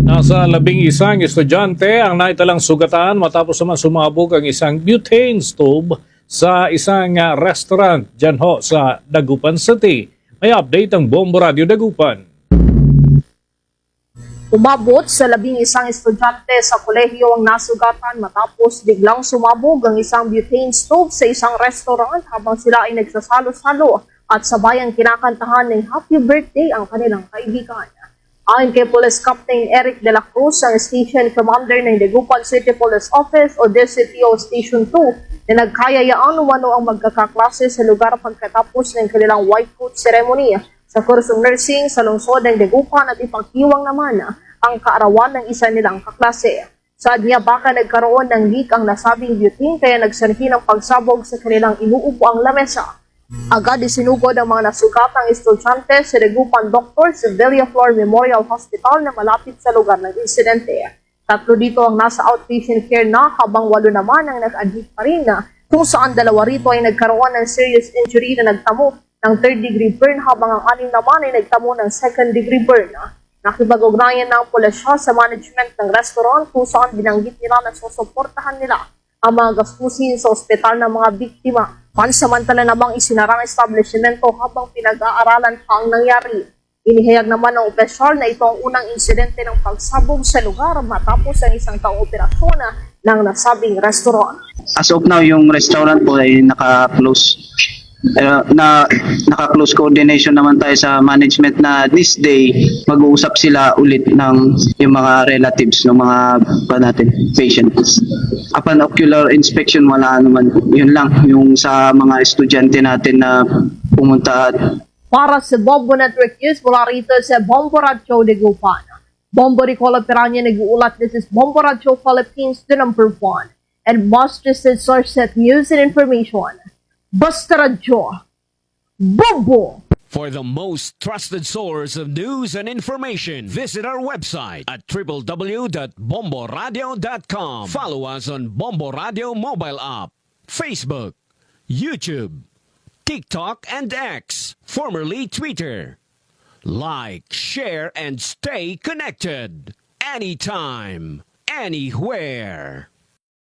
Nasa 11 estudyante ang naitalang sugatan matapos naman sumabog ang isang butane stove sa isang restaurant dyan ho sa Dagupan City. May update ang Bombo Radio Dagupan. Umabot sa 11 estudyante sa kolehiyo ang nasugatan matapos biglang sumabog ang isang butane stove sa isang restaurant habang sila ay nagsasalo-salo at sabayang kinakantahan ng happy birthday ang kanilang kaibigan. Ayon kay Police Captain Eric De La Cruz, ang Station Commander ng Dagupan City Police Office o DCPO Station 2, na nagkayayaan umano ang magkakaklase sa lugar pagkatapos ng kanilang white coat ceremony sa kursong nursing sa lungsod ng Dagupan at ipaghiwang naman ang kaarawan ng isa nilang kaklase. Saad niya baka nagkaroon ng leak ang nasabing butane kaya nagsanhi ng pagsabog sa kanilang inuupo ang lamesa. Agad isinugod ang mga nasugatang estudyante sa Dagupan Dr. Villaflor Memorial Hospital na malapit sa lugar ng insidente. 3 dito ang nasa outpatient care na habang 8 naman ang nag-admit pa rin kung saan 2 rito ay nagkaroon ng serious injury na nagtamo ng 3rd degree burn habang ang 6 naman ay nagtamo ng 2nd degree burn. Nakipag-ugnayan ng pulisya sa management ng restaurant kung saan binanggit nila na susuportahan nila ang mga gastusin sa ospital ng mga biktima. Pansamantala namang isinarang establishmento habang pinag-aaralan pa ang nangyari. Inihayag naman ng opisyal na ito ang unang insidente ng pagsabog sa lugar matapos ang isang taong operasyon ng nasabing restaurant. As of now, yung restaurant po ay naka-close. Naka-close coordination naman tayo sa management na this day mag-uusap sila ulit ng yung mga relatives ng mga patients. Upon ocular inspection, wala naman. Yun lang, yung sa mga estudyante natin na pumunta. Para sa Bombo Network News, mula rito sa Bombo Radio Dagupan. Bombo Nicola Piranya nag-uulat, this is Bombo Radio Philippines, the number 1 and most trusted source of news and information. Basta Radio Bombo! For the most trusted source of news and information, visit our website at www.bomboradio.com. Follow us on Bombo Radio mobile app, Facebook, YouTube, TikTok, and X, formerly Twitter. Like, share, and stay connected. Anytime, anywhere.